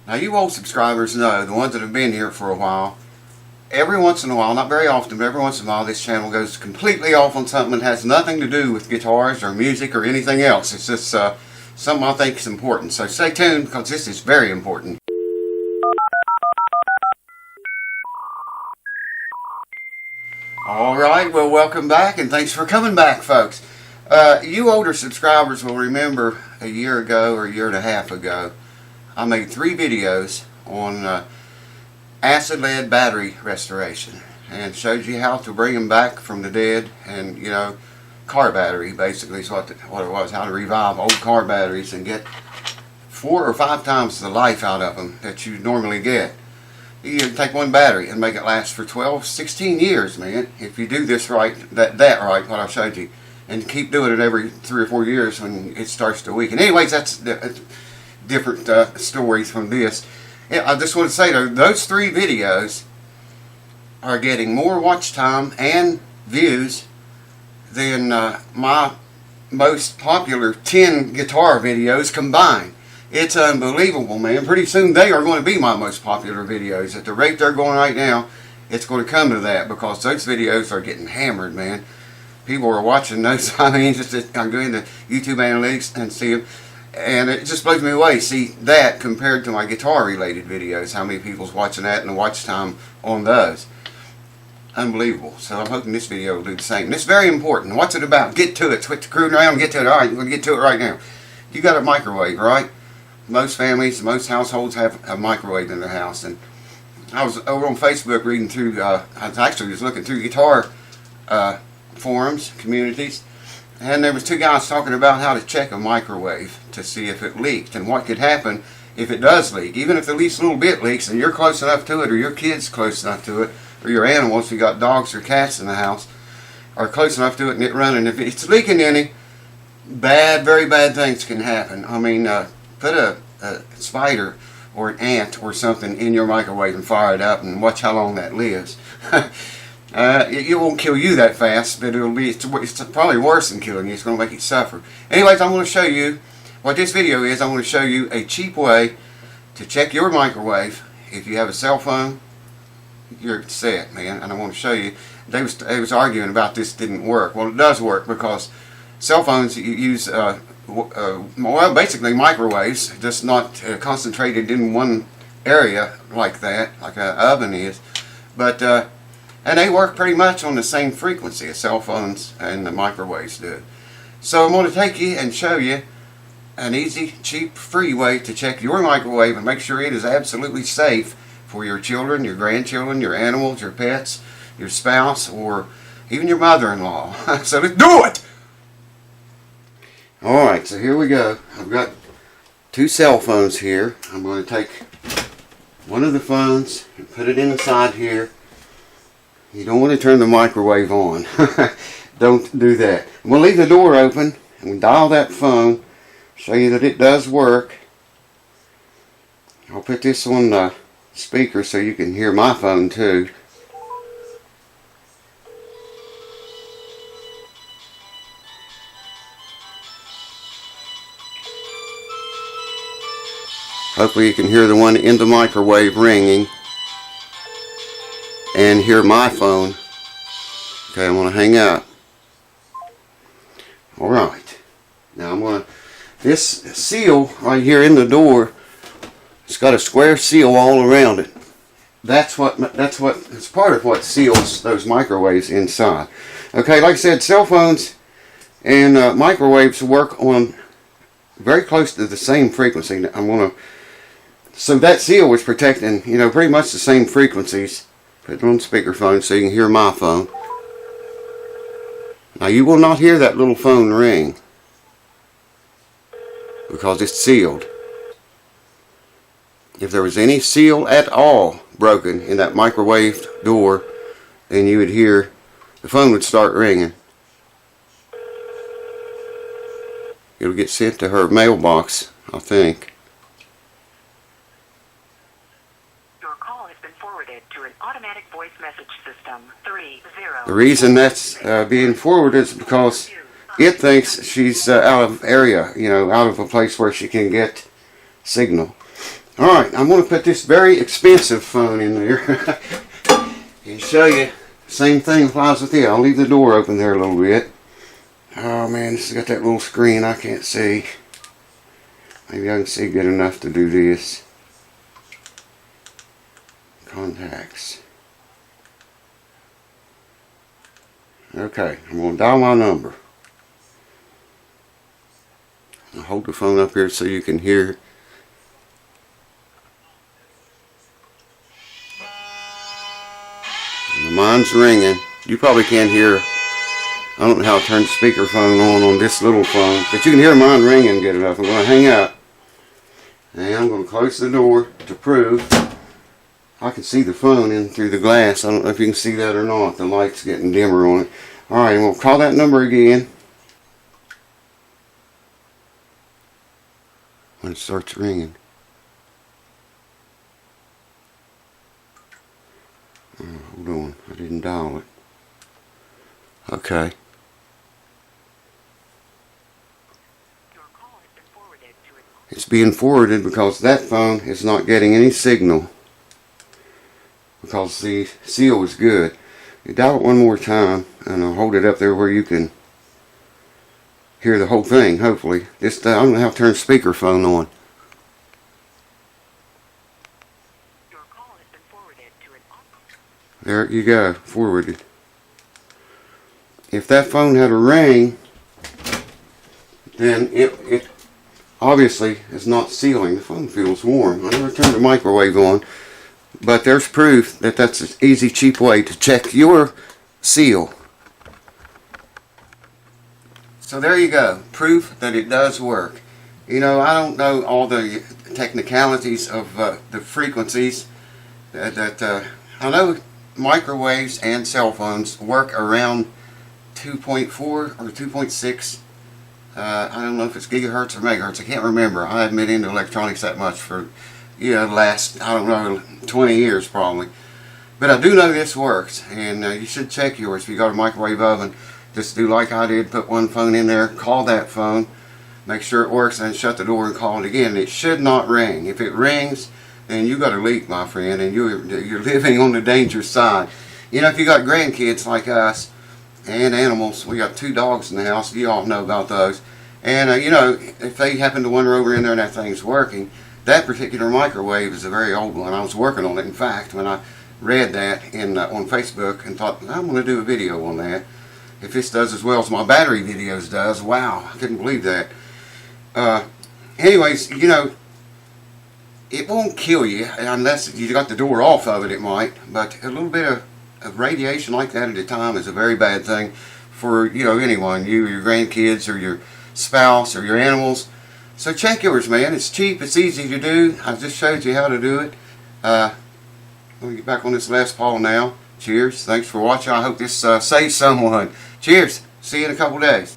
Now you old subscribers know, the ones that have been here for a while, every once in a while, not very often, but every once in a while this channel goes completely off on something that has nothing to do with guitars or music or anything else. It's just something I think is important. So stay tuned because this is very important. Alright, well welcome back and thanks for coming back, folks. You older subscribers will remember a year ago or a year and a half ago I made 3 videos on acid lead battery restoration and showed you how to bring them back from the dead, and you know, car battery basically is what it was, how to revive old car batteries and get 4 or 5 times the life out of them that you normally get. You take one battery and make it last for 12, 16 years, man, if you do this right, that right, what I showed you, and keep doing it every 3 or 4 years when it starts to weaken. Anyways, that's different stories from this. Yeah, I just want to say though, those 3 videos are getting more watch time and views than my most popular 10 guitar videos combined. It's unbelievable, man. Pretty soon they are going to be my most popular videos. At the rate they're going right now, it's going to come to that because those videos are getting hammered, man. People are watching those. I mean, just I go into YouTube analytics and see them, and it just blows me away. See that compared to my guitar-related videos, how many people's watching that and the watch time on those. Unbelievable. So I'm hoping this video will do the same. And it's very important. What's it about? Get to it. Quit screwing around and get to it. All right, we're going to get to it right now. You got a microwave, right? Most families, most households have a microwave in their house. And I was over on Facebook reading through, I was actually just looking through guitar forums, communities, and there was 2 guys talking about how to check a microwave to see if it leaked and what could happen if it does leak. Even if the least little bit leaks and you're close enough to it, or your kid's close enough to it, or your animals, if you got dogs or cats in the house, are close enough to it and it running. If it's leaking any, very bad things can happen. I mean, put a spider or an ant or something in your microwave and fire it up and watch how long that lives. It won't kill you that fast, but it's probably worse than killing you. It's going to make you suffer. Anyways, I'm going to show you what this video is. I'm going to show you a cheap way to check your microwave. If you have a cell phone, you're set, man. And I want to show you. They was arguing about this didn't work. Well, it does work because cell phones you use well, basically microwaves, just not concentrated in one area like that, like an oven is, but and they work pretty much on the same frequency as cell phones and the microwaves do. So I'm going to take you and show you an easy, cheap, free way to check your microwave and make sure it is absolutely safe for your children, your grandchildren, your animals, your pets, your spouse, or even your mother-in-law. So let's do it! Alright, so here we go. I've got 2 cell phones here. I'm going to take one of the phones and put it inside here. You don't want to turn the microwave on. Don't do that. We'll leave the door open and we'll dial that phone, show you that it does work. I'll put this on the speaker so you can hear my phone too. Hopefully you can hear the one in the microwave ringing and hear my phone. Okay, I'm going to hang up. Alright, now I'm going to, this seal right here in the door, it's got a square seal all around it. It's part of what seals those microwaves inside. Okay, like I said, cell phones and microwaves work on very close to the same frequency. So that seal was protecting, you know, pretty much the same frequencies. Put it on speakerphone so you can hear my phone. Now you will not hear that little phone ring because it's sealed. If there was any seal at all broken in that microwave door, then you would hear the phone would start ringing. It'll get sent to her mailbox, I think. To an automatic voice message system 30. The reason that's being forwarded is because it thinks she's out of area, you know, out of a place where she can get signal. Alright, I'm going to put this very expensive phone in there and show you the same thing applies with it. I'll leave the door open there a little bit. Oh man, this has got that little screen I can't see. Maybe I can see good enough to do this. Contacts. Okay, I'm going to dial my number. I'll hold the phone up here so you can hear. And the mine's ringing. You probably can't hear. I don't know how to turn the speakerphone on this little phone, but you can hear mine ringing good enough. I'm going to hang up. And I'm going to close the door to prove I can see the phone in through the glass. I don't know if you can see that or not. The light's getting dimmer on it. Alright, we'll call that number again when it starts ringing. Oh, hold on, I didn't dial it. Okay. It's being forwarded because that phone is not getting any signal because the seal is good. You dial it one more time and I'll hold it up there where you can hear the whole thing, hopefully. I don't know how to turn speakerphone on. Your call has been forwarded to an operator. There you go, forwarded. If that phone had a ring, then it obviously is not sealing. The phone feels warm. I never turned the microwave on. But there's proof that that's an easy, cheap way to check your seal. So there you go. Proof that it does work. You know, I don't know all the technicalities of the frequencies. I know microwaves and cell phones work around 2.4 or 2.6. I don't know if it's gigahertz or megahertz. I can't remember. I haven't been into electronics that much for the last, I don't know, 20 years probably. But I do know this works, and you should check yours. If you got a microwave oven, just do like I did, put one phone in there, call that phone, make sure it works, and shut the door and call it again. It should not ring. If it rings, then you got a leak, my friend, and you're living on the dangerous side. You know, if you got grandkids like us, and animals, we got 2 dogs in the house, you all know about those, and you know, if they happen to wander over in there and that thing's working, that particular microwave is a very old one. I was working on it, in fact, when I read that on Facebook and thought, I'm going to do a video on that. If this does as well as my battery videos does, wow, I couldn't believe that. Anyways, you know, it won't kill you unless you got the door off of it, it might, but a little bit of radiation like that at a time is a very bad thing for, you know, anyone, you, your grandkids, or your spouse, or your animals. So check yours, man. It's cheap, it's easy to do. I just showed you how to do it. Let me get back on this Les Paul now. Cheers. Thanks for watching. I hope this saves someone. Cheers. See you in a couple days.